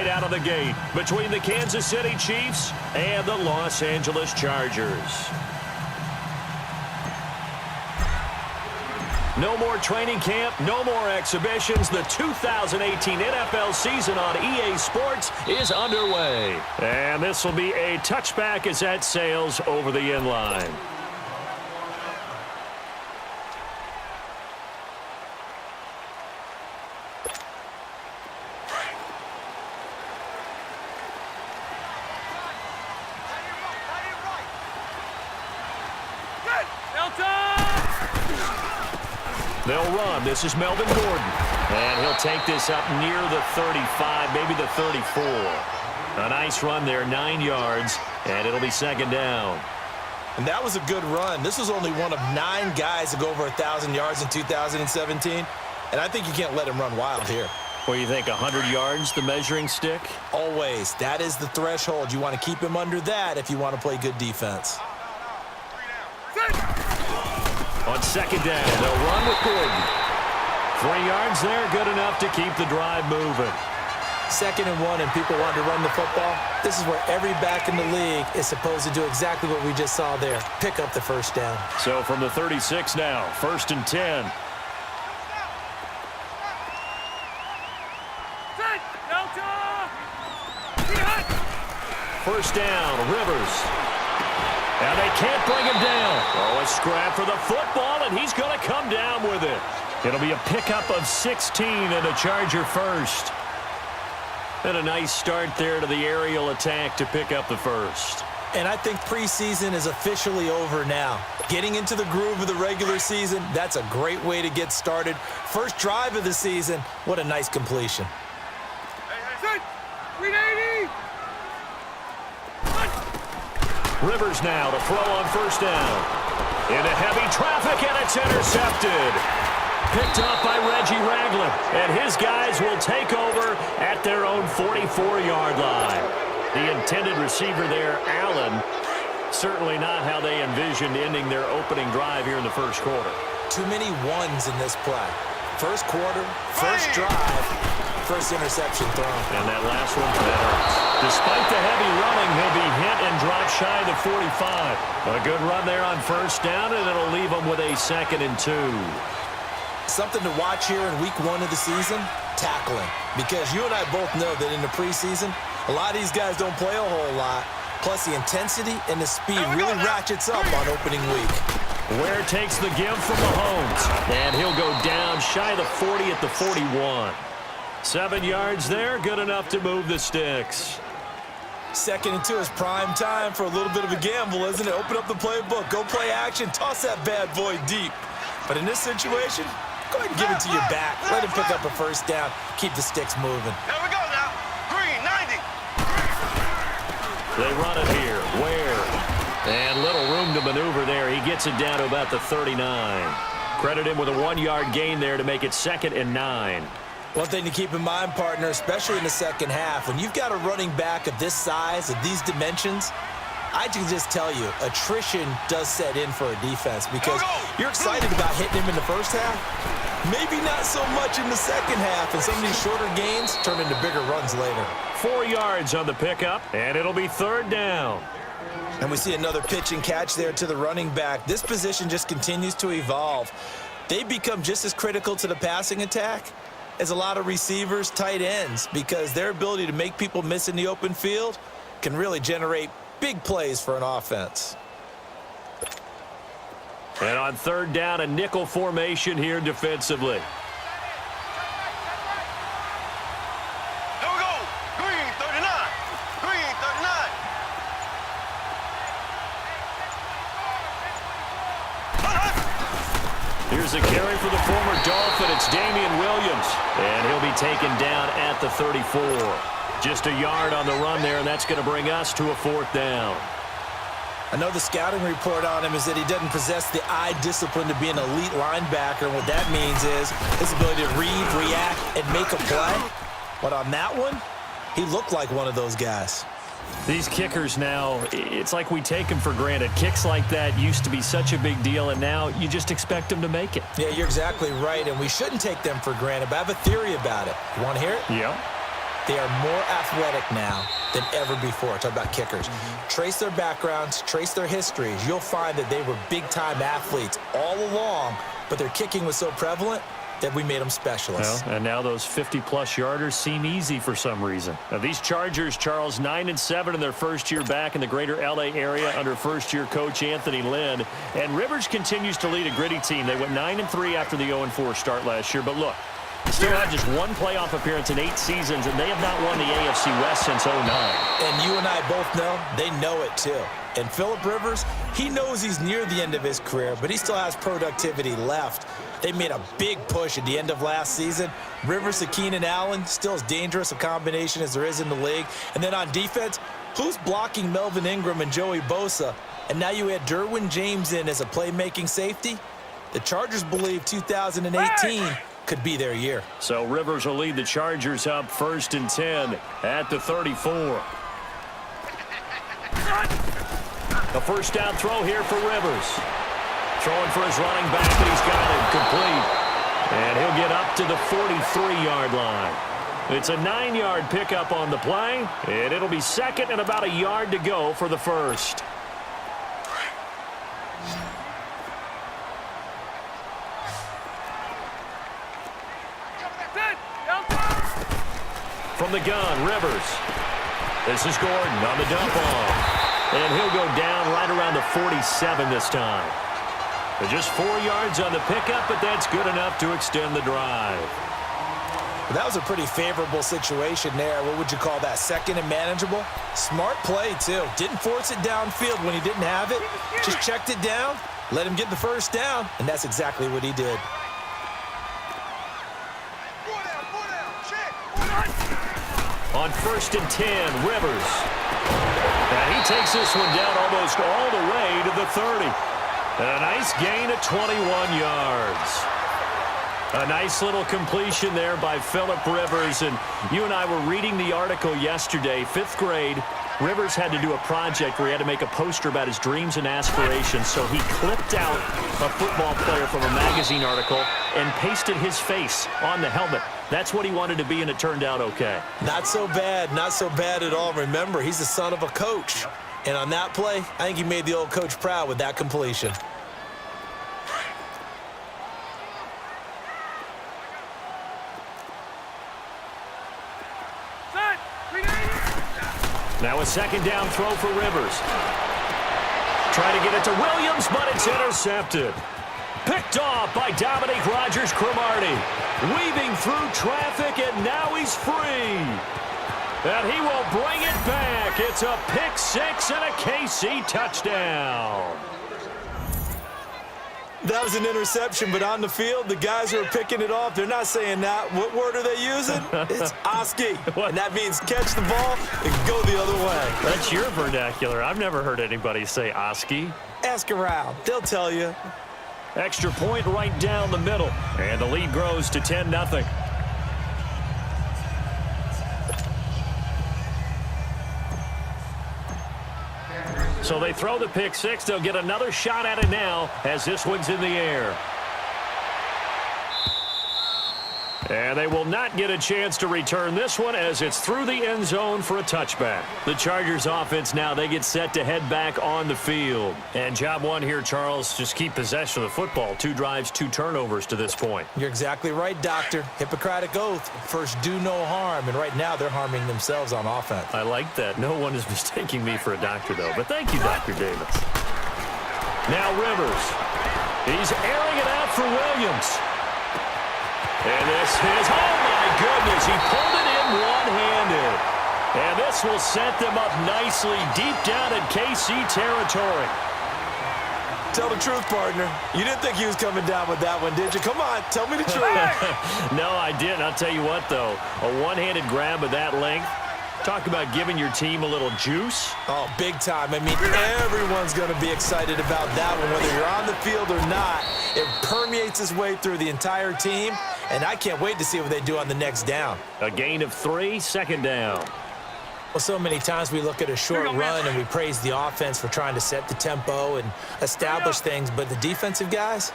right out of the gate between the Kansas City Chiefs and the Los Angeles Chargers. No more training camp, no more exhibitions. The 2018 NFL season on EA Sports is underway. And this will be a touchback as that sails over the end line. They'll run. This is Melvin Gordon. And he'll take this up near the 35, maybe the 34. A nice run there, 9 yards, and it'll be second down. And that was a good run. This was only one of 9 guys to go over 1,000 yards in 2017. And I think you can't let him run wild here. Well, you think 100 yards, the measuring stick? Always. That is the threshold. You want to keep him under that if you want to play good defense. On second down, they'll run with Gordon. 3 yards there, good enough to keep the drive moving. 2nd and 1, and people want to run the football. This is where every back in the league is supposed to do exactly what we just saw there. Pick up the first down. So from the 36 now, 1st and 10. First down, Rivers. Now they can't bring him down. Oh, a scrap for the football, and he's going to come down with it. It'll be a pickup of 16 and a Charger first. And a nice start there to the aerial attack to pick up the first. And I think preseason is officially over now. Getting into the groove of the regular season, that's a great way to get started. First drive of the season, what a nice completion. Rivers now to throw on first down. Into heavy traffic, and it's intercepted. Picked up by Reggie Ragland, and his guys will take over at their own 44-yard line. The intended receiver there, Allen, certainly not how they envisioned ending their opening drive here in the first quarter. Too many ones in this play. First quarter, first drive, first interception thrown. And that last one, that hurts. Despite the heavy running, he'll be hit and drop shy of the 45. A good run there on first down, and it'll leave him with a 2nd and 2. Something to watch here in week 1 of the season, tackling. Because you and I both know that in the preseason, a lot of these guys don't play a whole lot. Plus the intensity and the speed really ratchets up on opening week. Ware takes the give from Mahomes. And he'll go down shy of the 40 at the 41. 7 yards there, good enough to move the sticks. 2nd and 2 is prime time for a little bit of a gamble, isn't it? Open up the playbook, go play action, toss that bad boy deep. But in this situation, go ahead and give it to your back. Let him pick up a first down. Keep the sticks moving. Here we go now. Green, 90. They run it here. Ware. And little room to maneuver there. He gets it down to about the 39. Credit him with a 1-yard gain there to make it 2nd and 9. One thing to keep in mind, partner, especially in the second half, when you've got a running back of this size, of these dimensions, I can just tell you, attrition does set in for a defense because you're excited about hitting him in the first half. Maybe not so much in the second half, and some of these shorter gains turn into bigger runs later. 4 yards on the pickup, and it'll be 3rd down. And we see another pitch and catch there to the running back. This position just continues to evolve. They become just as critical to the passing attack as a lot of receivers, tight ends, because their ability to make people miss in the open field can really generate big plays for an offense. And on 3rd down, a nickel formation here defensively. Here we go. Green, 39. Green, 39. Here's a carry for the former Dolphin. It's Damian Williams. And he'll be taken down at the 34. Just a yard on the run there, and that's going to bring us to a 4th down. I know the scouting report on him is that he doesn't possess the eye discipline to be an elite linebacker. And what that means is his ability to read, react, and make a play. But on that one, he looked like one of those guys. These kickers now, it's like we take them for granted. Kicks like that used to be such a big deal, and now you just expect them to make it. Yeah, you're exactly right, and we shouldn't take them for granted, but I have a theory about it. You want to hear it? Yeah. They are more athletic now than ever before. Talk about kickers. Trace their backgrounds, trace their histories. You'll find that they were big-time athletes all along, but their kicking was so prevalent that we made them specialists. Well, and now those 50-plus yarders seem easy for some reason. Now, these Chargers, Charles, 9-7 in their first year back in the greater L.A. area under first-year coach Anthony Lynn. And Rivers continues to lead a gritty team. They went 9-3 after the 0-4 start last year. But look, still have just one playoff appearance in 8 seasons, and they have not won the AFC West since 09. And you and I both know they know it too. And Phillip Rivers, he knows he's near the end of his career, but he still has productivity left. They made a big push at the end of last season. Rivers to Keenan Allen, still as dangerous a combination as there is in the league. And then on defense, who's blocking Melvin Ingram and Joey Bosa? And now you add Derwin James in as a playmaking safety. The Chargers believe 2018 could be their year. So Rivers will lead the Chargers up 1st and 10 at the 34. A first down throw here for Rivers. Throwing for his running back, and he's got it complete. And he'll get up to the 43-yard line. It's a 9-yard pickup on the play, and it'll be second and about a yard to go for the first. From the gun, Rivers. This is Gordon on the dump off. And he'll go down right around the 47 this time. But just 4 yards on the pickup, but that's good enough to extend the drive. That was a pretty favorable situation there. What would you call that? Second and manageable? Smart play, too. Didn't force it downfield when he didn't have it. Just checked it down, let him get the first down, and that's exactly what he did. On 1st and 10, Rivers. And he takes this one down almost all the way to the 30. And a nice gain of 21 yards. A nice little completion there by Phillip Rivers. And you and I were reading the article yesterday, 5th grade. Rivers had to do a project where he had to make a poster about his dreams and aspirations. So he clipped out a football player from a magazine article and pasted his face on the helmet. That's what he wanted to be, and it turned out okay. Not so bad. Not so bad at all. Remember, he's the son of a coach. And on that play, I think he made the old coach proud with that completion. Now a second down throw for Rivers. Trying to get it to Williams, but it's intercepted. Picked off by Dominique Rodgers-Cromartie. Weaving through traffic, and now he's free. And he will bring it back. It's a pick six and a KC touchdown. That was an interception, but on the field, the guys who are picking it off, they're not saying that. What word are they using? It's Oski. And that means catch the ball and go the other way. That's your vernacular. I've never heard anybody say Oski. Ask around. They'll tell you. Extra point right down the middle. And the lead grows to 10-0. So they throw the pick six. They'll get another shot at it now as this one's in the air. And they will not get a chance to return this one as it's through the end zone for a touchback. The Chargers offense now, they get set to head back on the field. And job one here, Charles, just keep possession of the football. 2 drives, 2 turnovers to this point. You're exactly right, Doctor. Hippocratic oath. First, do no harm. And right now, they're harming themselves on offense. I like that. No one is mistaking me for a doctor, though. But thank you, Dr. Davis. Now Rivers. He's airing it out for Williams. And this is, oh my goodness, he pulled it in one-handed. And this will set them up nicely deep down in KC territory. Tell the truth, partner. You didn't think he was coming down with that one, did you? Come on, tell me the truth. No, I didn't. I'll tell you what, though. A one-handed grab of that length. Talk about giving your team a little juice. Oh, big time. I mean, everyone's going to be excited about that one, whether you're on the field or not. It permeates its way through the entire team, and I can't wait to see what they do on the next down. A gain of 3, second down. Well, so many times we look at a short run and we praise the offense for trying to set the tempo and establish things, but the defensive guys,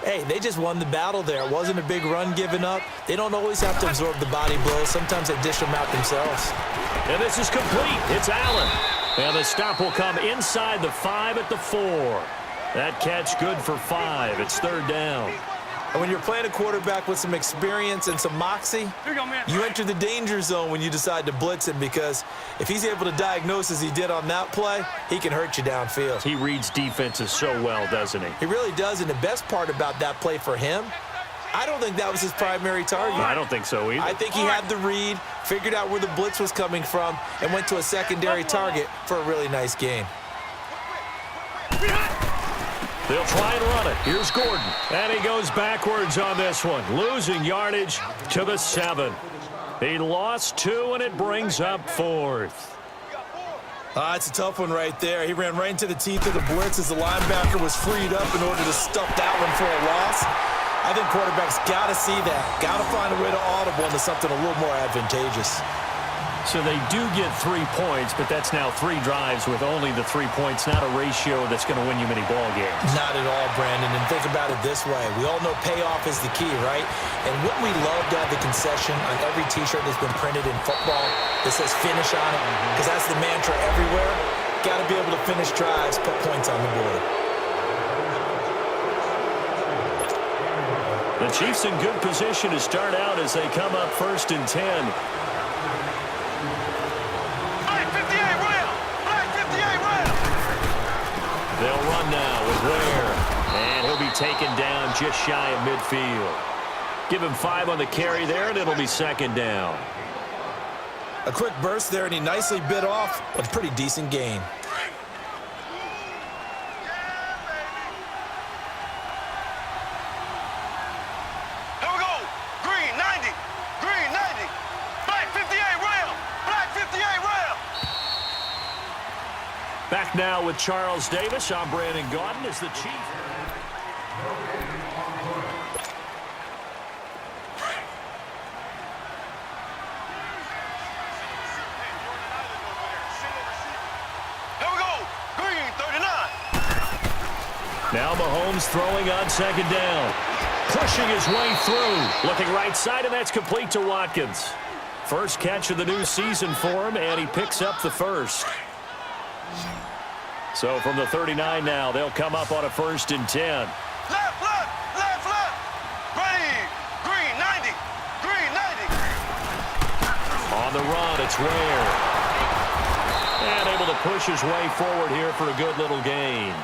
Hey, they just won the battle there. It wasn't a big run given up. They don't always have to absorb the body blows. Sometimes they dish them out themselves. And this is complete. It's Allen. And the stop will come inside the 5 at the 4. That catch good for 5. It's third down. And when you're playing a quarterback with some experience and some moxie, you enter the danger zone when you decide to blitz him, because if he's able to diagnose as he did on that play, he can hurt you downfield. He reads defenses so well, doesn't he? He really does, and the best part about that play for him, I don't think that was his primary target. I don't think so either. I think he had the read, figured out where the blitz was coming from, and went to a secondary target for a really nice gain. They'll try and run it. Here's Gordon. And he goes backwards on this one, losing yardage to the 7. He lost 2, and it brings up 4th. It's a tough one right there. He ran right into the teeth of the blitz as the linebacker was freed up in order to stuff that one for a loss. I think quarterbacks got to see that. Got to find a way to audible into something a little more advantageous. So they do get 3 points, but that's now 3 drives with only the 3 points, not a ratio that's going to win you many ball games. Not at all, Brandon. And think about it this way. We all know payoff is the key, right? And wouldn't we love to have the concession on every T-shirt that's been printed in football that says finish on it? Because that's the mantra everywhere. Got to be able to finish drives, put points on the board. The Chiefs in good position to start out as they come up 1st and 10. They'll run now with Ware, and he'll be taken down just shy of midfield. Give him 5 on the carry there, and it'll be 2nd down. A quick burst there, and he nicely bit off a pretty decent gain. Here we go. Green 90. Green 90. Black 58 rail. Black 58 rail. Back now with Charles Davis. I'm Brandon Gaudin as the Chief. Here we go. Green 39. Now Mahomes throwing on 2nd down. Pushing his way through. Looking right side, and that's complete to Watkins. First catch of the new season for him, and he picks up the 1st. So from the 39 now, they'll come up on a 1st and 10. Left, left, left, left. Green. Green 90. Green 90. On the run, it's Ware. And able to push his way forward here for a good little gain.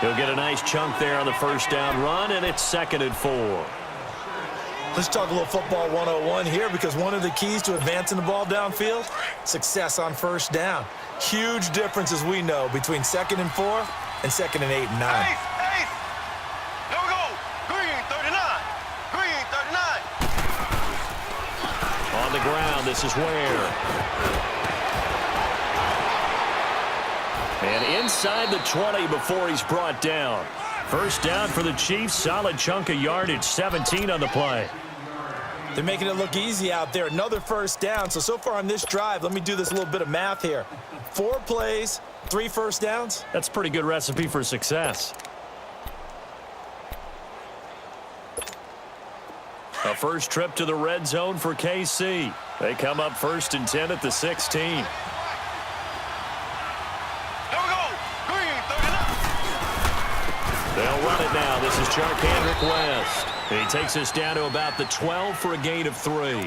He'll get a nice chunk there on the 1st down run, and it's 2nd and 4. Let's talk a little football 101 here, because one of the keys to advancing the ball downfield, success on 1st down. Huge difference, as we know, between 2nd and 4 and 2nd and 8 and 9. Ace, ace. Here we go. Green 39. Green 39. On the ground, this is Ware. And inside the 20 before he's brought down. 1st down for the Chiefs. Solid chunk of yardage, 17 on the play. They're making it look easy out there. Another 1st down. So far on this drive, let me do this little bit of math here. 4 plays, 3 1st downs. That's a pretty good recipe for success. A first trip to the red zone for KC. They come up 1st and 10 at the 16. Here we go. Green 39. They'll run it now. This is Charkandrick West. And he takes us down to about the 12 for a gain of 3. There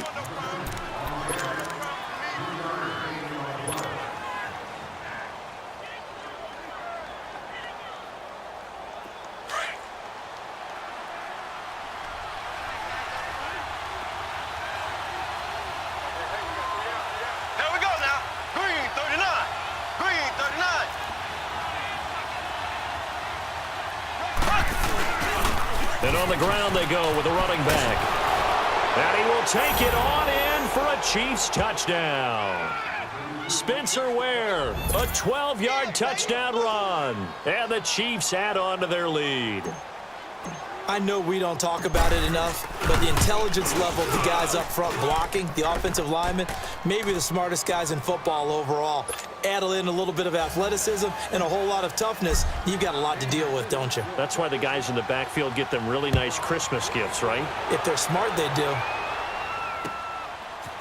we go now. Green 39. Green 39. And on the ground they go with a running back. And he will take it on in for a Chiefs touchdown. Spencer Ware, a 12-yard touchdown run. And the Chiefs add on to their lead. I know we don't talk about it enough, but the intelligence level of the guys up front blocking, the offensive linemen, maybe the smartest guys in football overall. Add in a little bit of athleticism and a whole lot of toughness, you've got a lot to deal with, don't you? That's why the guys in the backfield get them really nice Christmas gifts, right? If they're smart, they do.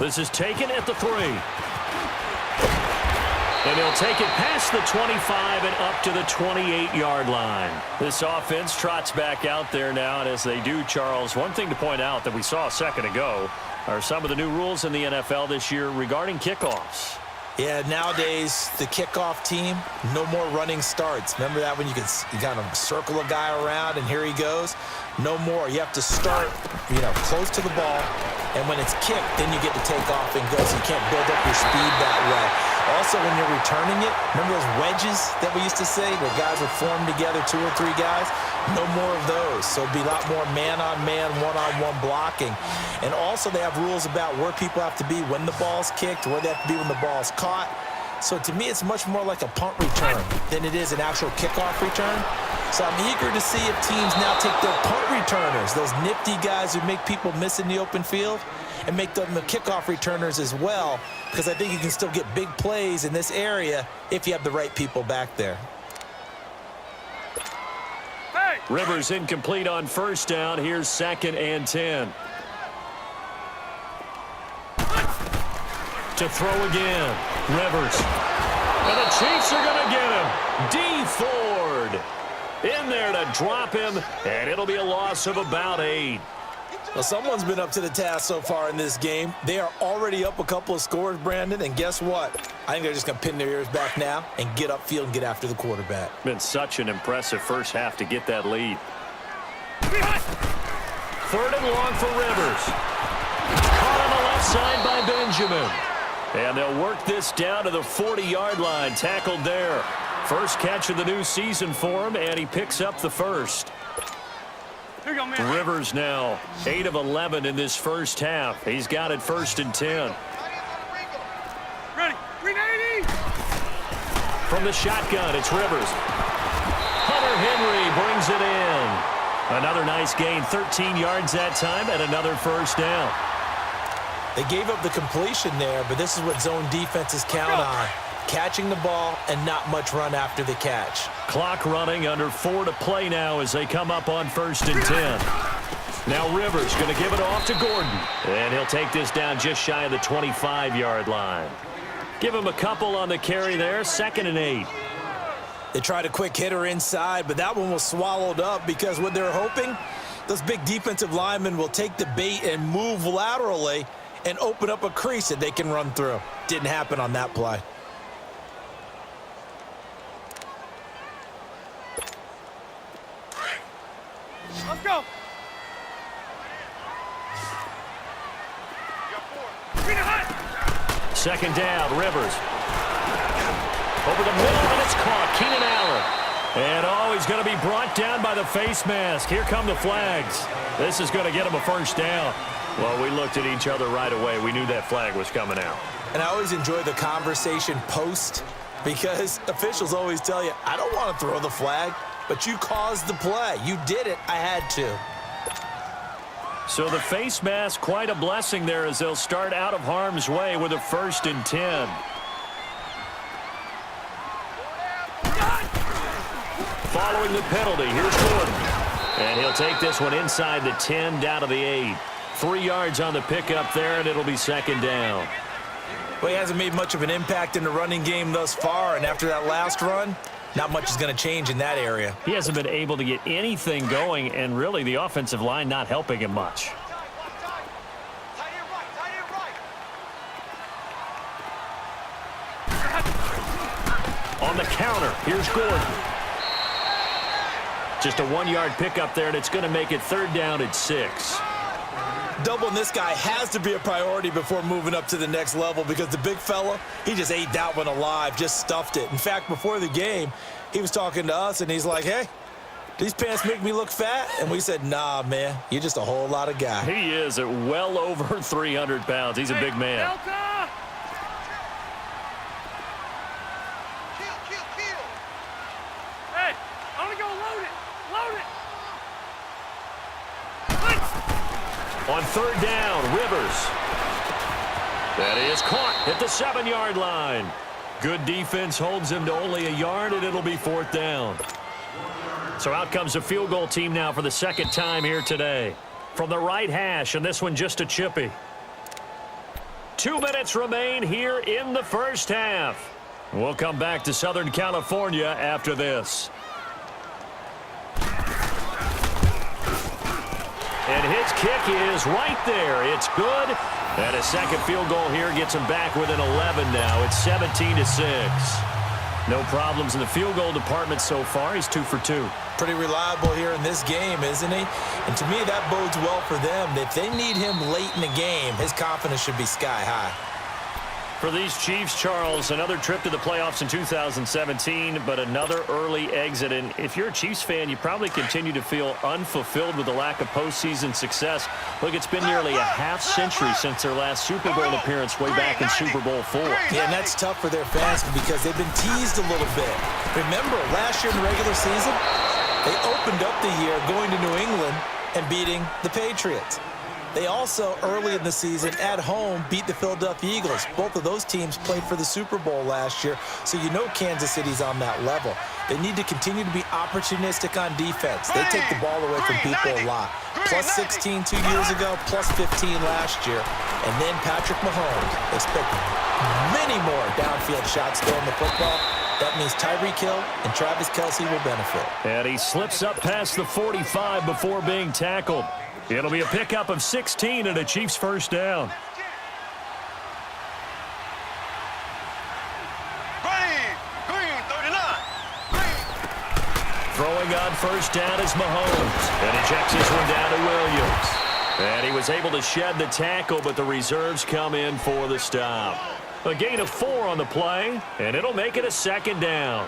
This is taken at the 3. And he'll take it past the 25 and up to the 28-yard line. This offense trots back out there now, and as they do, Charles, one thing to point out that we saw a second ago are some of the new rules in the NFL this year regarding kickoffs. Yeah, nowadays, the kickoff team, no more running starts. Remember that when you kind of circle a guy around and here he goes? No more. You have to start, close to the ball, and when it's kicked, then you get to take off and go, so you can't build up your speed that way. Also, when you're returning it, remember those wedges that we used to say where guys would form together, 2 or 3 guys? No more of those. So it'd be a lot more man-on-man, one-on-one blocking. And also they have rules about where people have to be when the ball's kicked, where they have to be when the ball's caught. So to me, it's much more like a punt return than it is an actual kickoff return. So I'm eager to see if teams now take their punt returners, those nifty guys who make people miss in the open field, and make them the kickoff returners as well, because I think you can still get big plays in this area if you have the right people back there. Rivers incomplete on first down. Here's 2nd and 10. To throw again. Rivers. And the Chiefs are going to get him. D. Ford in there to drop him, and it'll be a loss of about 8. Well, someone's been up to the task so far in this game. They are already up a couple of scores, Brandon, and guess what? I think they're just going to pin their ears back now and get upfield and get after the quarterback. Been such an impressive first half to get that lead. 3rd and long for Rivers. Caught on the left side by Benjamin. And they'll work this down to the 40-yard line, tackled there. First catch of the new season for him, and he picks up the first. Rivers now 8 of 11 in this first half. He's got it 1st and 10. Ready. 380. From the shotgun, it's Rivers. Hunter Henry brings it in. Another nice gain, 13 yards that time, and another first down. They gave up the completion there, but this is what zone defenses count on. Catching the ball and not much run after the catch. Clock running, under 4 to play now as they come up on 1st and 10. Now Rivers going to give it off to Gordon. And he'll take this down just shy of the 25-yard line. Give him a couple on the carry there, 2nd and 8. They tried a quick hitter inside, but that one was swallowed up because what they're hoping, those big defensive linemen will take the bait and move laterally and open up a crease that they can run through. Didn't happen on that play. Let's go. 2nd down, Rivers. Over the middle, and it's caught. Keenan Allen. And, he's going to be brought down by the face mask. Here come the flags. This is going to get him a first down. Well, we looked at each other right away. We knew that flag was coming out. And I always enjoy the conversation post because officials always tell you, I don't want to throw the flag, but you caused the play. You did it. I had to. So the face mask, quite a blessing there as they'll start out of harm's way with a 1st and 10. Following the penalty, here's Gordon. And he'll take this one inside the 10, down to the 8. 3 yards on the pickup there, and it'll be 2nd down. Well, he hasn't made much of an impact in the running game thus far, and after that last run, not much is going to change in that area. He hasn't been able to get anything going, and really the offensive line not helping him much. On the counter, here's Gordon. Just a 1-yard pickup there, and it's going to make it 3rd down at 6. Doubling this guy has to be a priority before moving up to the next level because the big fella, he just ate that one alive, just stuffed it. In fact, before the game, he was talking to us, and he's like, hey, these pants make me look fat? And we said, nah, man, you're just a whole lot of guy. He is at well over 300 pounds. He's a big man. Delta! Kill. On third down, Rivers. That is caught at the 7-yard line. Good defense holds him to only a yard, and it'll be fourth down. So out comes a field goal team now for the second time here today. From the right hash, and this one just a chippy. 2 minutes remain here in the first half. We'll come back to Southern California after this. And his kick is right there. It's good. And a second field goal here gets him back within 11 now. It's 17-6. No problems in the field goal department so far. He's 2 for 2. Pretty reliable here in this game, isn't he? And to me, that bodes well for them. If they need him late in the game, his confidence should be sky high. For these Chiefs, Charles, another trip to the playoffs in 2017, but another early exit. And if you're a Chiefs fan, you probably continue to feel unfulfilled with the lack of postseason success. Look, it's been nearly a half-century since their last Super Bowl appearance way back in Super Bowl IV. Yeah, and that's tough for their fans because they've been teased a little bit. Remember, last year in the regular season, they opened up the year going to New England and beating the Patriots. They also, early in the season, at home, beat the Philadelphia Eagles. Both of those teams played for the Super Bowl last year, so you know Kansas City's on that level. They need to continue to be opportunistic on defense. They take the ball away from people a lot. Plus 16 2 years ago, plus 15 last year. And then Patrick Mahomes. Expect many more downfield shots throwing the football. That means Tyreek Hill and Travis Kelce will benefit. And he slips up past the 45 before being tackled. It'll be a pickup of 16 and a Chiefs first down. Green, 39. Throwing on first down is Mahomes. And he checks this one down to Williams. And he was able to shed the tackle, but the reserves come in for the stop. A gain of 4 on the play, and it'll make it a second down.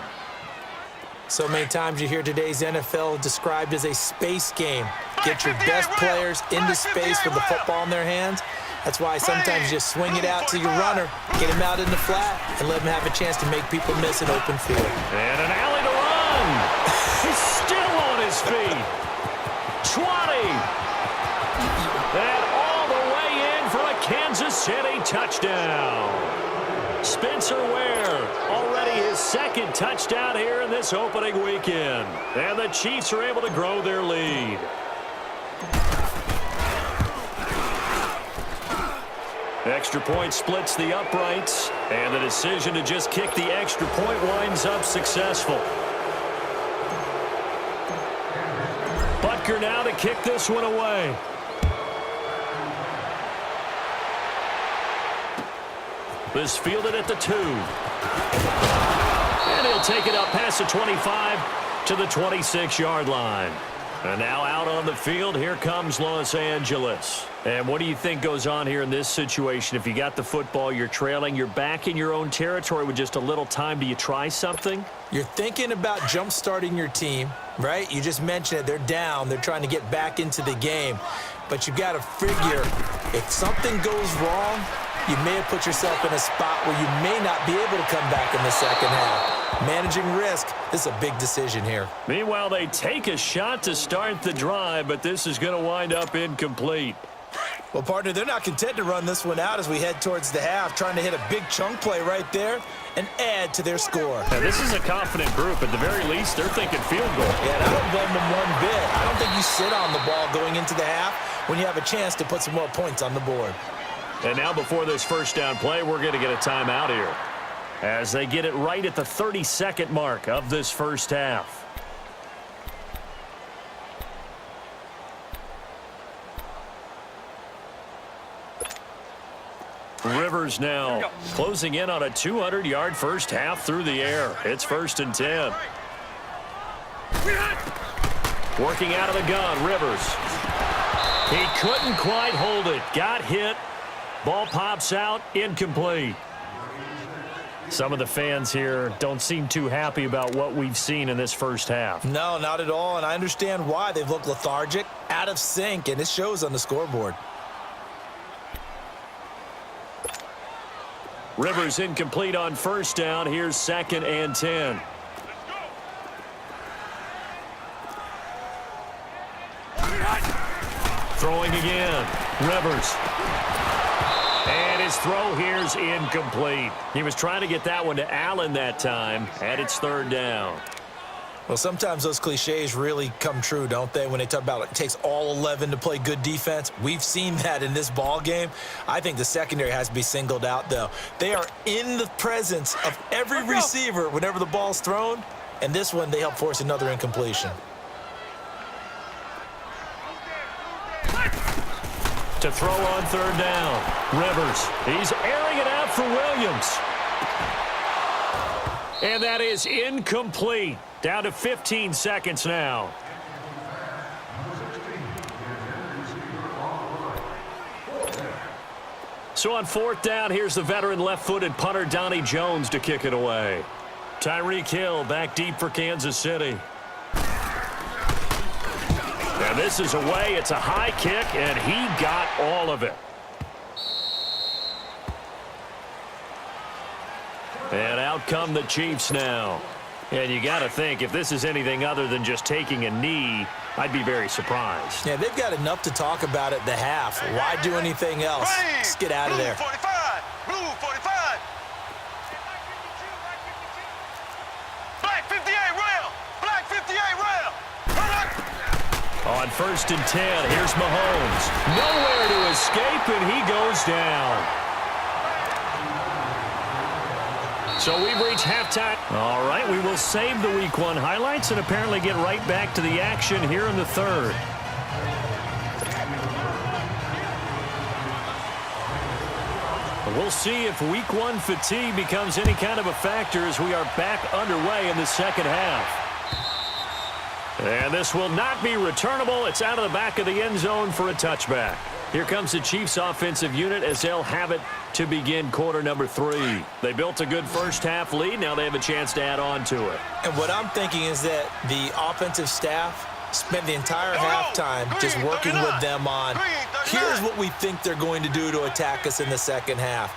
So many times you hear today's NFL described as a space game. Get your best players into space with the football in their hands. That's why sometimes you just swing it out to your runner, get him out in the flat, and let him have a chance to make people miss an open field. And an alley to run. He's still on his feet. 20. And all the way in for a Kansas City touchdown. Spencer Ware, already his second touchdown here in this opening weekend. And the Chiefs are able to grow their lead. Extra point splits the uprights, and the decision to just kick the extra point winds up successful. Butker now to kick this one away. This fielded at the 2. And he'll take it up past the 25 to the 26-yard line. And now out on the field, here comes Los Angeles. And what do you think goes on here in this situation? If you got the football, you're trailing, you're back in your own territory with just a little time. Do you try something? You're thinking about jump-starting your team, right? You just mentioned it. They're down. They're trying to get back into the game. But you've got to figure, if something goes wrong, you may have put yourself in a spot where you may not be able to come back in the second half. Managing risk, this is a big decision here. Meanwhile, they take a shot to start the drive, but this is going to wind up incomplete. Well, partner, they're not content to run this one out as we head towards the half, trying to hit a big chunk play right there and add to their score. Now, this is a confident group. At the very least, they're thinking field goal. Yeah, and I don't blame them one bit. I don't think you sit on the ball going into the half when you have a chance to put some more points on the board. And now before this first down play, we're going to get a timeout here as they get it right at the 30-second mark of this first half. Rivers now closing in on a 200-yard first half through the air. It's 1st and 10. Working out of the gun, Rivers. He couldn't quite hold it. Got hit. Ball pops out, incomplete. Some of the fans here don't seem too happy about what we've seen in this first half. No, not at all, and I understand why. They've looked lethargic, out of sync, and it shows on the scoreboard. Rivers incomplete on first down. Here's 2nd and 10. Throwing again. Rivers. And his throw here's incomplete. He was trying to get that one to Allen that time, and it's third down. Well, sometimes those cliches really come true, don't they, when they talk about it takes all 11 to play good defense. We've seen that in this ball game. I think the secondary has to be singled out, though. They are in the presence of every receiver whenever the ball's thrown, and this one they help force another incompletion. To throw on third down, Rivers. He's airing it out for Williams. And that is incomplete. Down to 15 seconds now. So on fourth down, here's the veteran left-footed punter Donnie Jones to kick it away. Tyreek Hill back deep for Kansas City. And this is away. It's a high kick, and he got all of it. And out come the Chiefs now. And you got to think, if this is anything other than just taking a knee, I'd be very surprised. Yeah, they've got enough to talk about at the half. Why do anything else? Just get out of there. Blue 45. Blue 45. Black 58 rail. Black 58 rail. On first and 10, here's Mahomes. Nowhere to escape, and he goes down. So we've reached halftime. All right, we will save the Week 1 highlights and apparently get right back to the action here in the third. We'll see if Week 1 fatigue becomes any kind of a factor as we are back underway in the second half. And this will not be returnable. It's out of the back of the end zone for a touchback. Here comes the Chiefs offensive unit as they'll have it to begin quarter number 3. They built a good first half lead. Now they have a chance to add on to it. And what I'm thinking is that the offensive staff spent the entire halftime just working with them on, here's what we think they're going to do to attack us in the second half.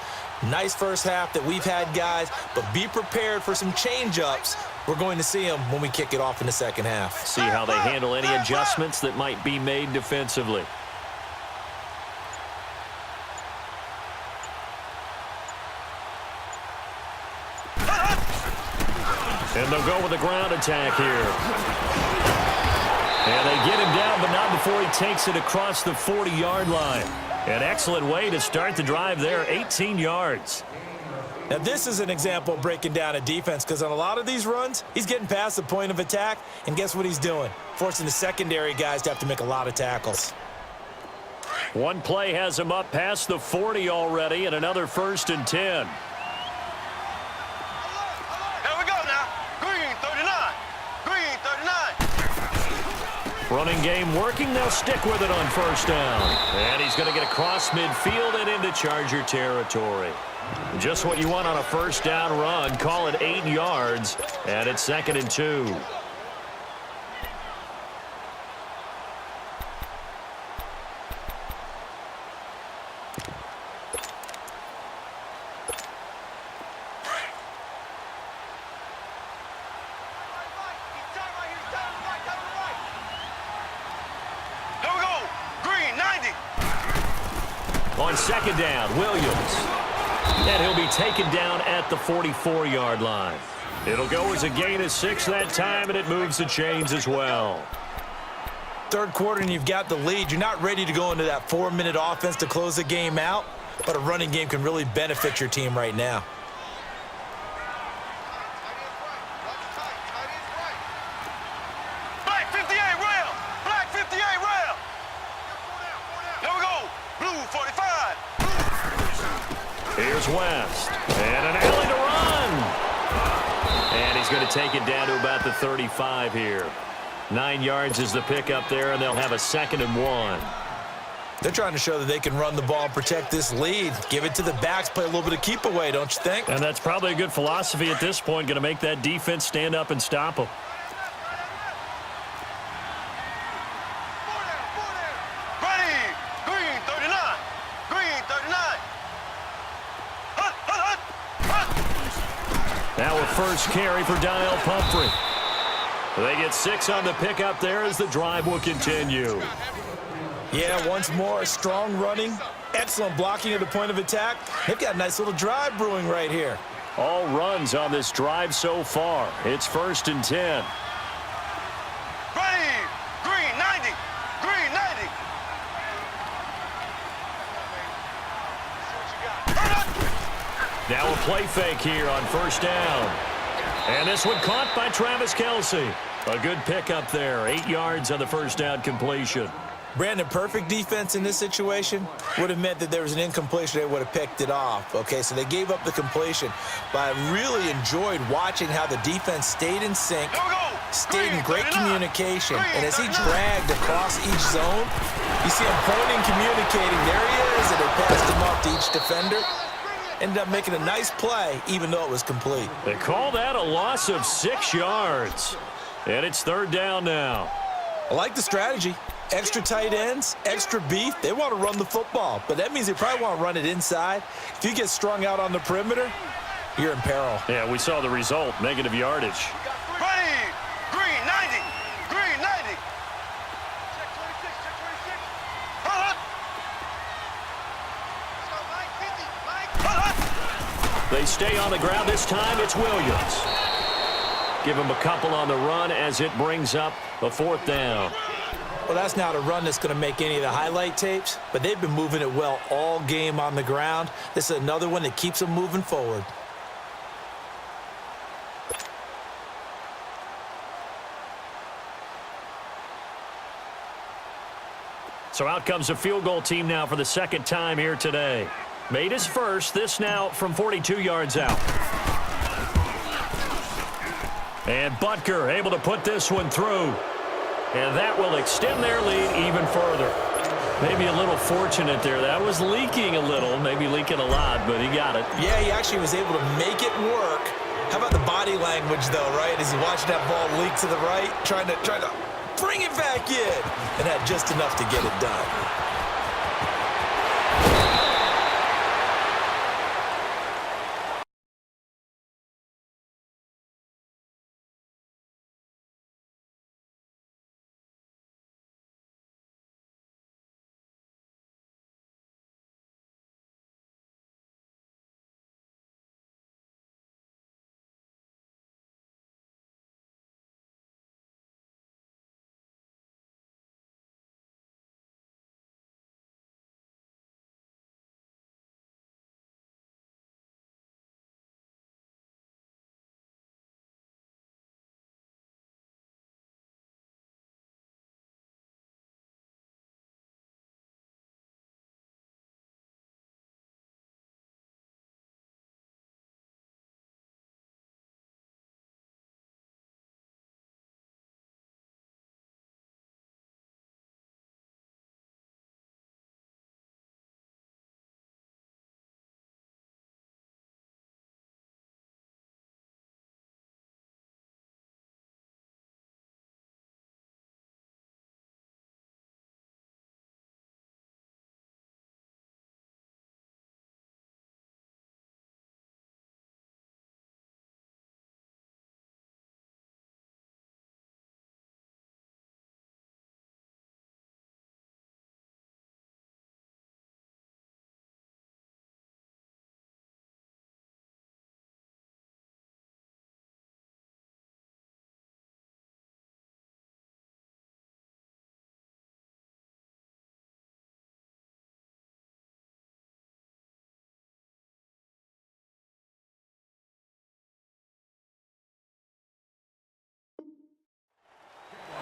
Nice first half that we've had, guys, but be prepared for some change-ups. We're going to see them when we kick it off in the second half. See how they handle any adjustments that might be made defensively. And they'll go with a ground attack here. And they get him down, but not before he takes it across the 40-yard line. An excellent way to start the drive there, 18 yards. Now, this is an example of breaking down a defense because on a lot of these runs, he's getting past the point of attack, and guess what he's doing? Forcing the secondary guys to have to make a lot of tackles. One play has him up past the 40 already, and another first and 10. Running game working. They'll stick with it on first down. And he's going to get across midfield and into Charger territory. Just what you want on a first down run. Call it 8 yards. And it's 2nd and 2. On second down, Williams. And he'll be taken down at the 44-yard line. It'll go as a gain of 6 that time, and it moves the chains as well. Third quarter, and you've got the lead. You're not ready to go into that 4-minute offense to close the game out, but a running game can really benefit your team right now. Black 58 rail. Black 58 rail. Here we go. Blue 45. Here's West. And an alley to run. And he's going to take it down to about the 35 here. 9 yards is the pickup there, and they'll have a 2nd and 1. They're trying to show that they can run the ball and protect this lead. Give it to the backs, play a little bit of keep away, don't you think? And that's probably a good philosophy at this point, going to make that defense stand up and stop them. Now a first carry for Donnell Pumphrey. They get 6 on the pickup there as the drive will continue. Yeah, once more, strong running, excellent blocking at the point of attack. They've got a nice little drive brewing right here. All runs on this drive so far. It's 1st and 10. Ready, green 90, green 90. Now a play fake here on 1st down. And this one caught by Travis Kelce. A good pickup there, 8 yards on the 1st down completion. Brandon, perfect defense in this situation would have meant that there was an incompletion. They would have picked it off. Okay, so they gave up the completion. But I really enjoyed watching how the defense stayed in sync, stayed in great communication. And as he dragged across each zone, you see him pointing, communicating. There he is, and they passed him off to each defender. Ended up making a nice play, even though it was complete. They call that a loss of 6 yards. And it's 3rd down now. I like the strategy. Extra tight ends, extra beef. They want to run the football, but that means they probably want to run it inside. If you get strung out on the perimeter, you're in peril. Yeah, we saw the result, negative yardage. Ready, green 90, green 90. Check 26, check 26. They stay on the ground this time. It's Williams. Give him a couple on the run as it brings up the 4th down. Well, that's not a run that's going to make any of the highlight tapes, but they've been moving it well all game on the ground. This is another one that keeps them moving forward. So out comes a field goal team now for the 2nd time here today. Made his first, this now from 42 yards out. And Butker able to put this one through. And that will extend their lead even further. Maybe a little fortunate there. That was leaking a little, maybe leaking a lot, but he got it. Yeah, he actually was able to make it work. How about the body language, though, right? As he watched that ball leak to the right, trying to bring it back in, and had just enough to get it done.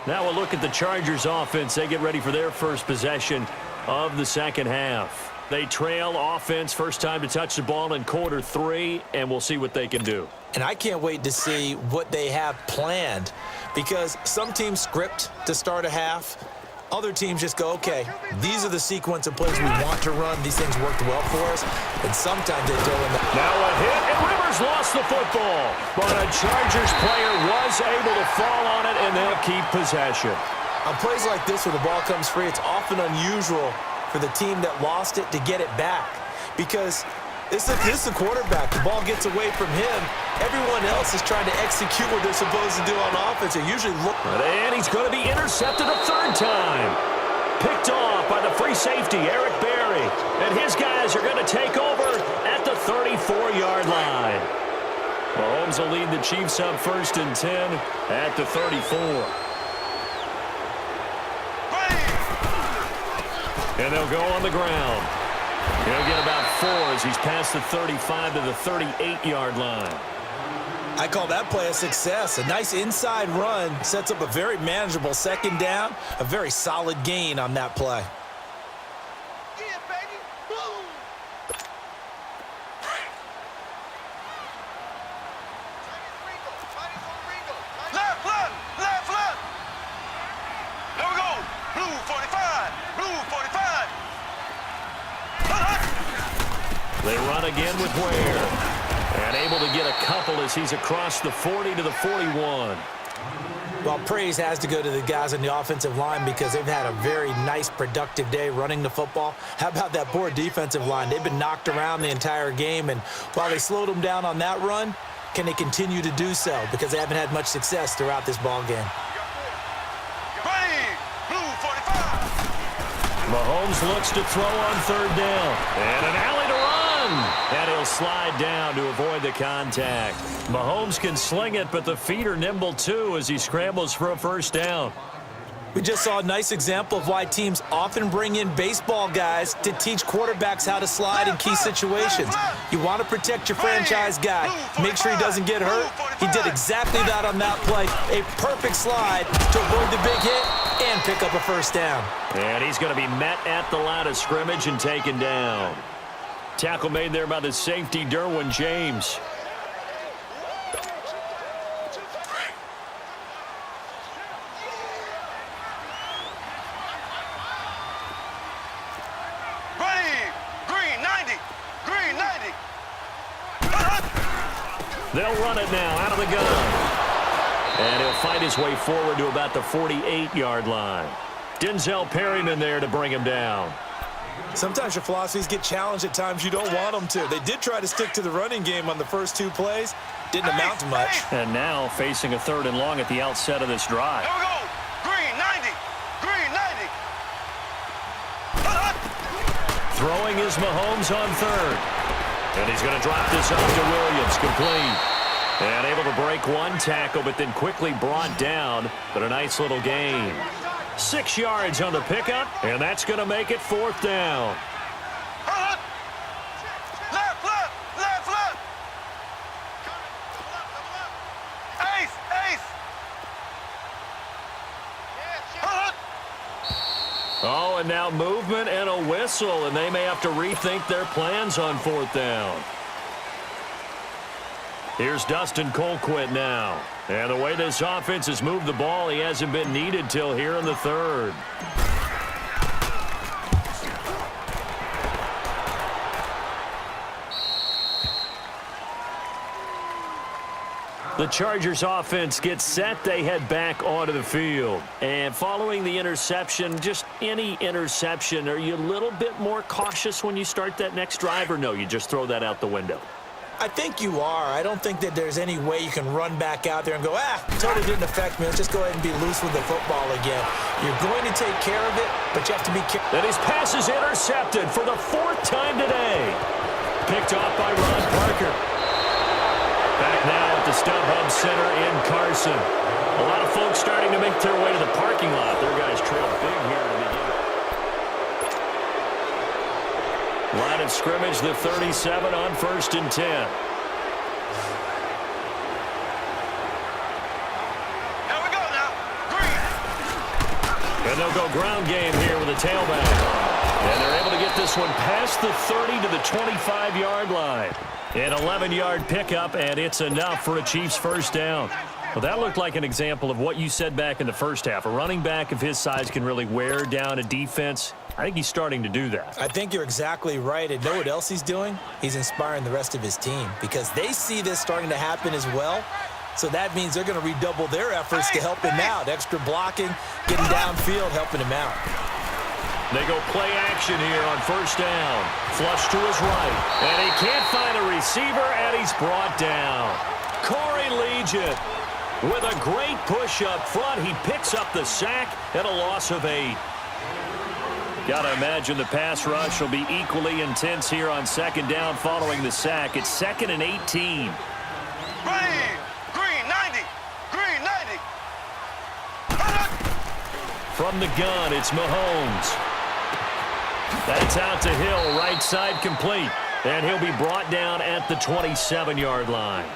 Now a look at the Chargers offense. They get ready for their first possession of the 2nd half. They trail offense, first time to touch the ball in Q3, and we'll see what they can do. And I can't wait to see what they have planned, because some teams script to start a half. Other teams just go, okay, these are the sequence of plays we want to run. These things worked well for us. And sometimes they throw in the... Now a hit, and Rivers lost the football. But a Chargers player was able to fall on it, and they'll keep possession. On plays like this where the ball comes free, it's often unusual for the team that lost it to get it back. Because this is the quarterback. The ball gets away from him. Everyone else is trying to execute what they're supposed to do on offense. They usually look... And he's going to be intercepted a 3rd time. picked off by the free safety, Eric Berry. And his guys are going to take over at the 34-yard line. Mahomes will lead the Chiefs up 1st and 10 at the 34. And they'll go on the ground. He'll get about 4 as he's past the 35 to the 38-yard line. I call that play a success. A nice inside run sets up a very manageable 2nd down. A very solid gain on that play. Yeah, baby. Boom. Left, left, left, left. Here we go. Blue 45. Blue 45. They run again with Ware. And able to get a couple as he's across the 40 to the 41. Well, praise has to go to the guys on the offensive line because they've had a very nice, productive day running the football. How about that poor defensive line? They've been knocked around the entire game, and while they slowed them down on that run, can they continue to do so? Because they haven't had much success throughout this ball game. Ready. Blue 45. Mahomes looks to throw on 3rd down. And an alley to run. And he'll slide down to avoid the contact. Mahomes can sling it, but the feet are nimble too as he scrambles for a 1st down. We just saw a nice example of why teams often bring in baseball guys to teach quarterbacks how to slide in key situations. You want to protect your franchise guy. Make sure he doesn't get hurt. He did exactly that on that play. A perfect slide to avoid the big hit and pick up a 1st down. And he's going to be met at the line of scrimmage and taken down. Tackle made there by the safety, Derwin James. Ready. Green 90. Green 90. They'll run it now out of the gun. And he'll fight his way forward to about the 48-yard line. Denzel Perryman there to bring him down. Sometimes your philosophies get challenged at times you don't want them to. They did try to stick to the running game on the first 2 plays. Didn't amount to much. And now facing a 3rd and long at the outset of this drive. Here we go. Green 90. Green 90. Throwing is Mahomes on 3rd. And he's going to drop this off to Williams, complete. And able to break 1 tackle, but then quickly brought down. But a nice little gain. 6 yards on the pickup, and that's going to make it 4th down. Left, left, left, left. Ace, ace. Oh, and now movement and a whistle, and they may have to rethink their plans on 4th down. Here's Dustin Colquitt now. And the way this offense has moved the ball, he hasn't been needed till here in the 3rd. The Chargers offense gets set. They head back onto the field. And following the interception, just any interception, are you a little bit more cautious when you start that next drive, or no, you just throw that out the window? I think you are. I don't think that there's any way you can run back out there and go, totally didn't affect me. Let's just go ahead and be loose with the football again. You're going to take care of it, but you have to be careful. And his pass is intercepted for the 4th time today. Picked off by Ron Parker. Back now at the StubHub Center in Carson. A lot of folks starting to make their way to the parking lot. Their guys trail big here to begin. Line of scrimmage, the 37 on 1st and 10. Here we go now. Green. And they'll go ground game here with a tailback. And they're able to get this one past the 30 to the 25-yard line. An 11-yard pickup, and it's enough for a Chiefs 1st down. Well, that looked like an example of what you said back in the first half. A running back of his size can really wear down a defense. I think he's starting to do that. I think you're exactly right. And know what else he's doing? He's inspiring the rest of his team because they see this starting to happen as well. So that means they're going to redouble their efforts to help him out. Extra blocking, getting downfield, helping him out. They go play action here on 1st down. Flush to his right. And he can't find a receiver, and he's brought down. Corey Legion with a great push up front. He picks up the sack and a loss of 8. Got to imagine the pass rush will be equally intense here on second down following the sack. It's 2nd and 18. Green 90. Green 90. From the gun, it's Mahomes. That's out to Hill, right side complete. And he'll be brought down at the 27-yard line.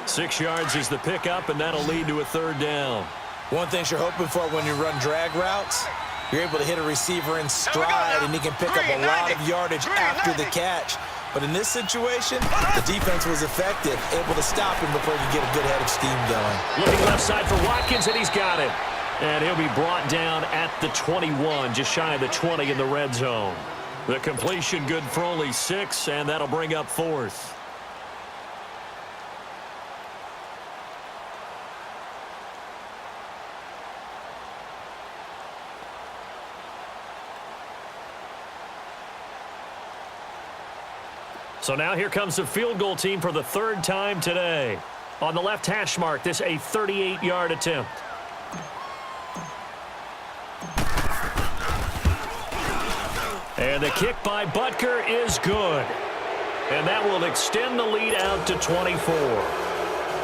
6 yards is the pickup, and that'll lead to a 3rd down. One thing you're hoping for when you run drag routes, you're able to hit a receiver in stride, and he can pick up a lot of yardage after the catch. But in this situation, the defense was effective, able to stop him before he could get a good head of steam going. Looking left side for Watkins, and he's got it. And he'll be brought down at the 21, just shy of the 20 in the red zone. The completion good for only 6, and that'll bring up 4th. So now here comes the field goal team for the 3rd time today. On the left hash mark, this a 38-yard attempt. And the kick by Butker is good. And that will extend the lead out to 24.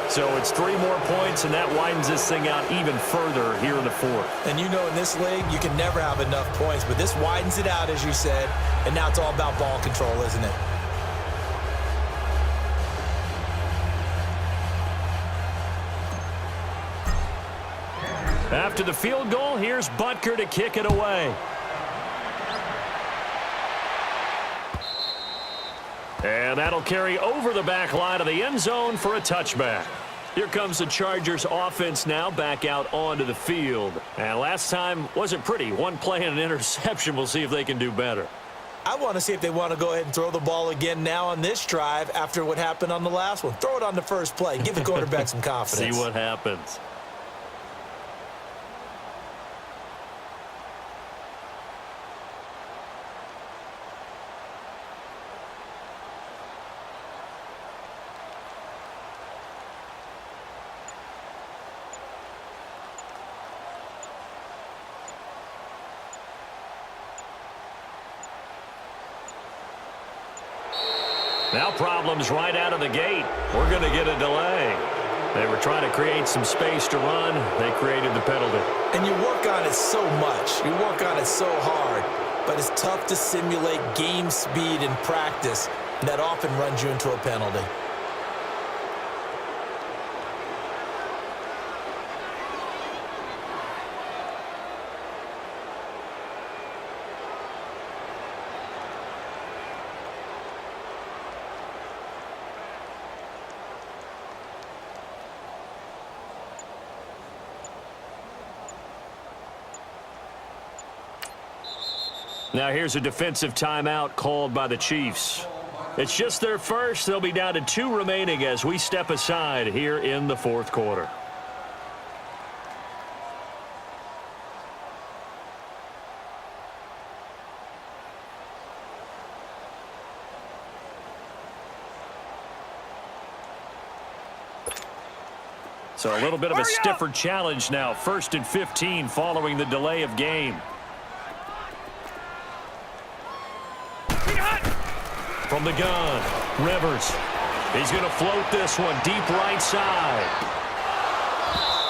So it's 3 more points, and that widens this thing out even further here in the 4th. And you know in this league, you can never have enough points, but this widens it out, as you said, and now it's all about ball control, isn't it? After the field goal, here's Butker to kick it away. And that'll carry over the back line of the end zone for a touchback. Here comes the Chargers offense now back out onto the field. And last time wasn't pretty. 1 play and an interception. We'll see if they can do better. I want to see if they want to go ahead and throw the ball again now on this drive after what happened on the last one. Throw it on the first play. Give the quarterback some confidence. See what happens. Now problems right out of the gate. We're going to get a delay. They were trying to create some space to run. They created the penalty. And you work on it so much. You work on it so hard. But it's tough to simulate game speed in practice. And that often runs you into a penalty. Now here's a defensive timeout called by the Chiefs. It's just their first. They'll be down to 2 remaining as we step aside here in the 4th quarter. So a little bit of a stiffer challenge now. 1st and 15 following the delay of game. From the gun, Rivers. He's going to float this one deep right side.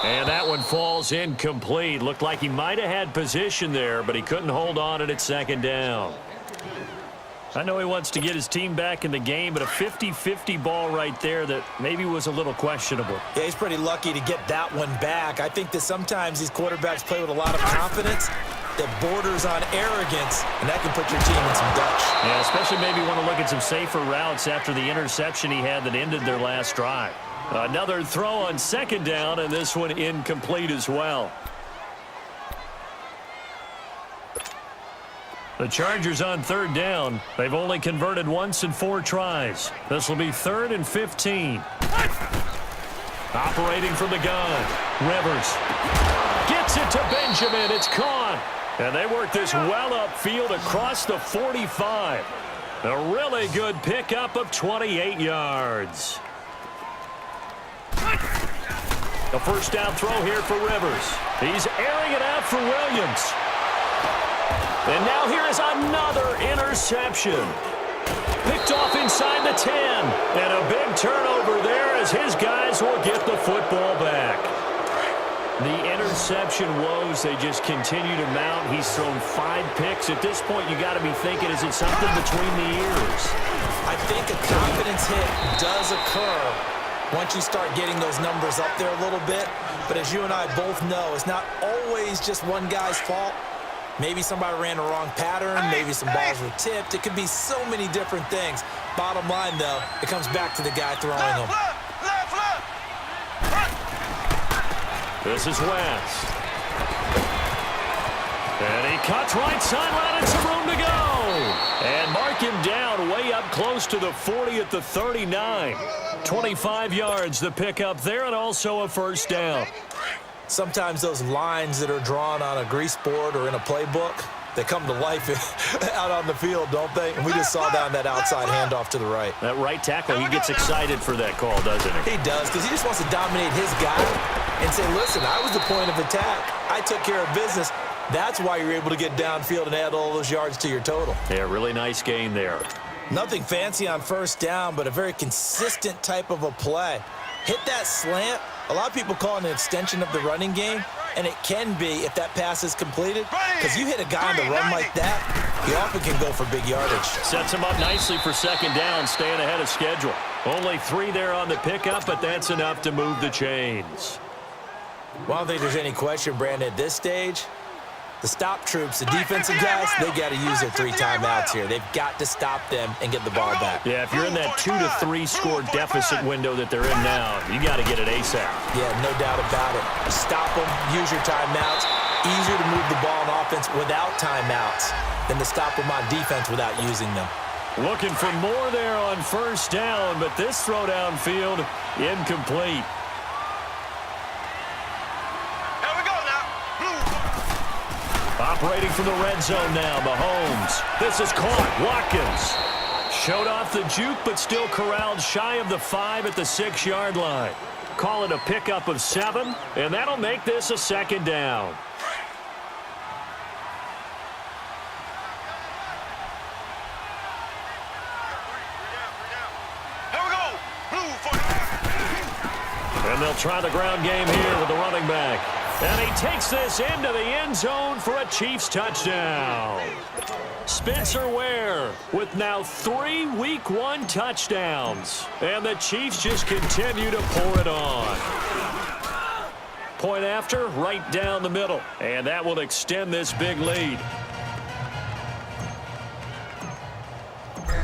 And that one falls incomplete. Looked like he might have had position there, but he couldn't hold on at 2nd down. I know he wants to get his team back in the game, but a 50-50 ball right there that maybe was a little questionable. Yeah, he's pretty lucky to get that one back. I think that sometimes these quarterbacks play with a lot of confidence that borders on arrogance, and that can put your team in some Dutch. Yeah, especially maybe want to look at some safer routes after the interception he had that ended their last drive. Another throw on 2nd down, and this one incomplete as well. The Chargers on 3rd down. They've only converted once in 4 tries. This will be 3rd and 15. Operating from the gun. Rivers gets it to Benjamin. It's caught. And they work this well upfield across the 45. A really good pickup of 28 yards. A 1st down throw here for Rivers. He's airing it out for Williams. And now here is another interception. Picked off inside the 10. And a big turnover there as his guys will get the football back. The interception woes, they just continue to mount. He's thrown 5 picks. At this point, you got to be thinking, is it something between the ears? I think a confidence hit does occur once you start getting those numbers up there a little bit. But as you and I both know, it's not always just one guy's fault. Maybe somebody ran the wrong pattern. Maybe some balls were tipped. It could be so many different things. Bottom line, though, it comes back to the guy throwing them. This is West. And he cuts right sideline and some room to go. And mark him down way up close to the 40 at the 39. 25 yards the pickup there and also a first down. Sometimes those lines that are drawn on a grease board or in a playbook, they come to life out on the field, don't they? And we just saw down that outside handoff to the right. That right tackle, he gets excited for that call, doesn't he? He does, because he just wants to dominate his guy and say, listen, I was the point of attack. I took care of business. That's why you're able to get downfield and add all those yards to your total. Yeah, really nice gain there. Nothing fancy on first down, but a very consistent type of a play. Hit that slant. A lot of people call it an extension of the running game, and it can be if that pass is completed, because you hit a guy on the run like that, he often can go for big yardage. Sets him up nicely for second down, staying ahead of schedule. Only 3 there on the pickup, but that's enough to move the chains. Well, I don't think there's any question, Brandon, at this stage. The stop troops, the defensive guys, they got to use their 3 timeouts here. They've got to stop them and get the ball back. Yeah, if you're in that 2 to 3 score deficit window that they're in now, you got to get it ASAP. Yeah, no doubt about it. Stop them, use your timeouts. Easier to move the ball on offense without timeouts than to stop them on defense without using them. Looking for more there on first down, but this throw downfield incomplete. Operating from the red zone now, Mahomes. This is caught. Watkins showed off the juke, but still corralled shy of the 5 at the 6-yard line. Call it a pickup of 7, and that'll make this a second down. And they'll try the ground game here with the running back. And he takes this into the end zone for a Chiefs touchdown. Spencer Ware with now 3 Week 1 touchdowns. And the Chiefs just continue to pour it on. Point after, right down the middle. And that will extend this big lead.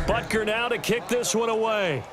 Butker now to kick this one away.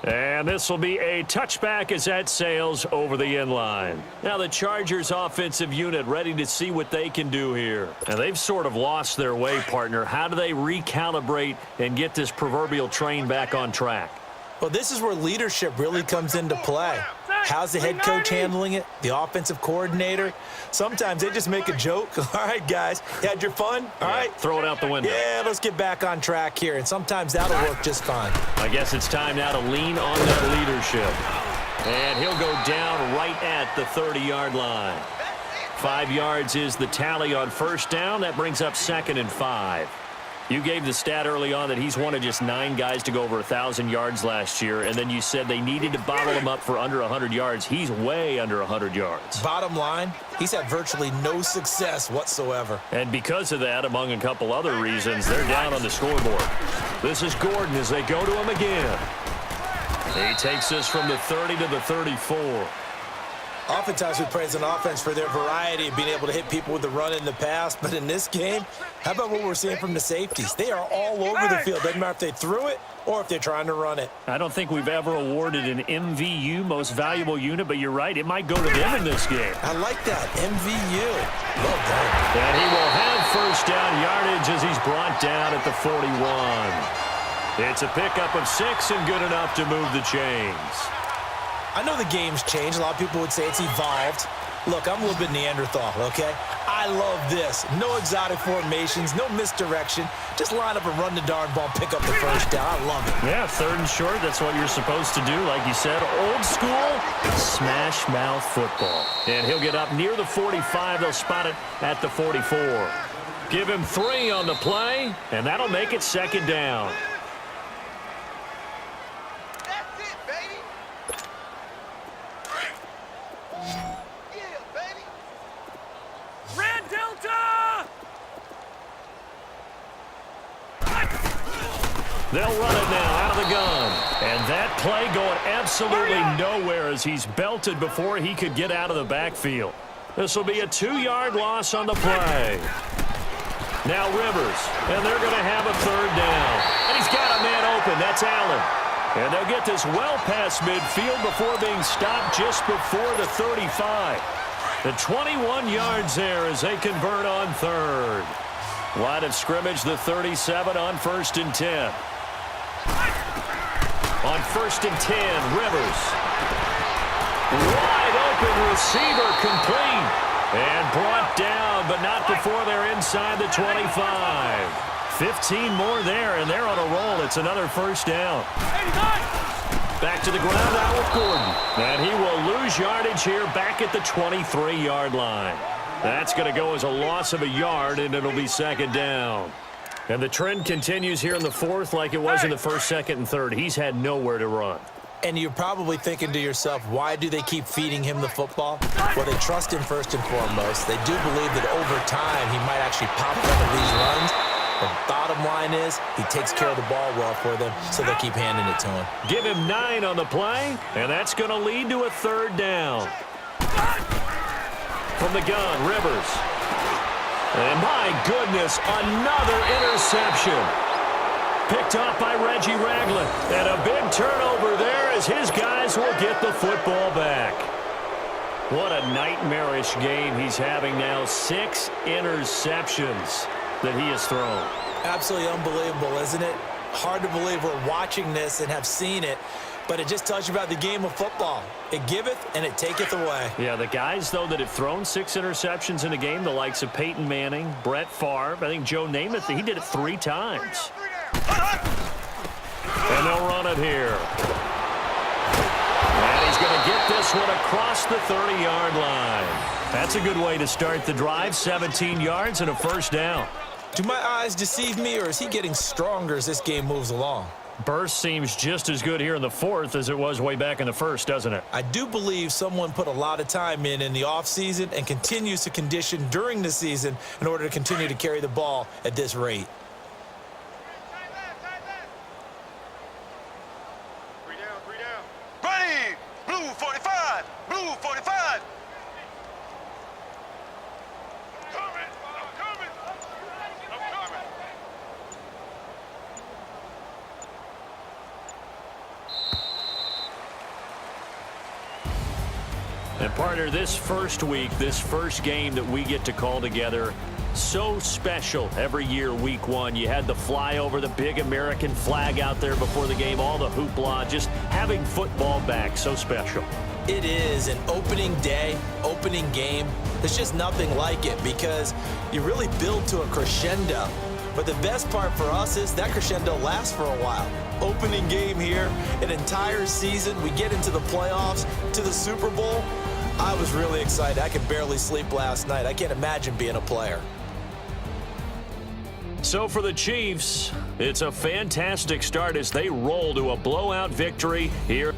And this will be a touchback as that sails over the end line. Now the Chargers offensive unit ready to see what they can do here. And they've sort of lost their way, partner. How do they recalibrate and get this proverbial train back on track? Well, this is where leadership really comes into play. How's the head coach handling it? The offensive coordinator? Sometimes they just make a joke. All right, guys, you had your fun? All right. Throw it out the window. Yeah, let's get back on track here. And sometimes that'll work just fine. I guess it's time now to lean on that leadership. And he'll go down right at the 30-yard line. 5 yards is the tally on first down. That brings up 2nd and 5. You gave the stat early on that he's one of just 9 guys to go over 1,000 yards last year, and then you said they needed to bottle him up for under 100 yards. He's way under 100 yards. Bottom line, he's had virtually no success whatsoever. And because of that, among a couple other reasons, they're down on the scoreboard. This is Gordon as they go to him again. He takes this from the 30 to the 34. Oftentimes we praise an offense for their variety of being able to hit people with the run in the pass, but in this game, how about what we're seeing from the safeties? They are all over the field. Doesn't matter if they threw it or if they're trying to run it. I don't think we've ever awarded an MVU, most valuable unit, but you're right, it might go to them in this game. I like that, MVU. Well done. And he will have first down yardage as he's brought down at the 41. It's a pickup of 6 and good enough to move the chains. I know the game's changed. A lot of people would say it's evolved. Look, I'm a little bit Neanderthal, okay? I love this. No exotic formations, no misdirection. Just line up and run the darn ball, pick up the first down. I love it. Yeah, 3rd and short, that's what you're supposed to do. Like you said, old school, smash mouth football. And he'll get up near the 45. They'll spot it at the 44. Give him 3 on the play, and that'll make it 2nd down. They'll run it now out of the gun. And that play going absolutely nowhere as he's belted before he could get out of the backfield. This will be a 2-yard loss on the play. Now Rivers, and they're going to have a 3rd down. And he's got a man open. That's Allen. And they'll get this well past midfield before being stopped just before the 35. The 21 yards there as they convert on 3rd. Line of scrimmage, the 37 on 1st and 10. On 1st and 10, Rivers. Wide open receiver complete. And brought down, but not before they're inside the 25. 15 more there, and they're on a roll. It's another 1st down. Back to the ground now with Gordon. And he will lose yardage here back at the 23-yard line. That's going to go as a loss of a yard, and it'll be 2nd down. And the trend continues here in the 4th like it was in the 1st, 2nd, and 3rd. He's had nowhere to run. And you're probably thinking to yourself, why do they keep feeding him the football? Well, they trust him first and foremost. They do believe that over time he might actually pop one of these runs. The bottom line is he takes care of the ball well for them, so they'll keep handing it to him. Give him 9 on the play, and that's going to lead to a 3rd down. From the gun, Rivers. And my goodness, another interception. Picked off by Reggie Ragland. And a big turnover there as his guys will get the football back. What a nightmarish game he's having now. 6 interceptions that he has thrown. Absolutely unbelievable, isn't it? Hard to believe we're watching this and have seen it. But it just tells you about the game of football. It giveth and it taketh away. Yeah, the guys, though, that have thrown 6 interceptions in a game, the likes of Peyton Manning, Brett Favre, I think Joe Namath, he did it 3 times. And they'll run it here. And he's going to get this one across the 30-yard line. That's a good way to start the drive, 17 yards and a 1st down. Do my eyes deceive me, or is he getting stronger as this game moves along? Burst seems just as good here in the 4th as it was way back in the 1st, doesn't it? I do believe someone put a lot of time in the offseason and continues to condition during the season in order to continue to carry the ball at this rate. 3 down, 3 down. Ready! Blue 45! Blue 45! I'm coming! I'm coming! I'm coming! And partner, this first week, this first game that we get to call together, so special every year, week 1. You had the flyover, the big American flag out there before the game, all the hoopla, just having football back, so special. It is an opening day, opening game. There's just nothing like it because you really build to a crescendo. But the best part for us is that crescendo lasts for a while. Opening game here, an entire season. We get into the playoffs, to the Super Bowl. I was really excited. I could barely sleep last night. I can't imagine being a player. So for the Chiefs, it's a fantastic start as they roll to a blowout victory here.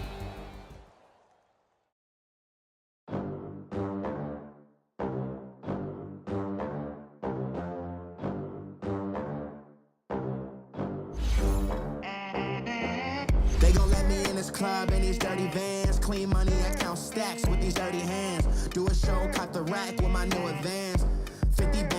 They gon' let me in this club in these dirty vans. Clean money, I count stacks with these dirty hands. Do a show, cop the rack with my new advance. 50 bands.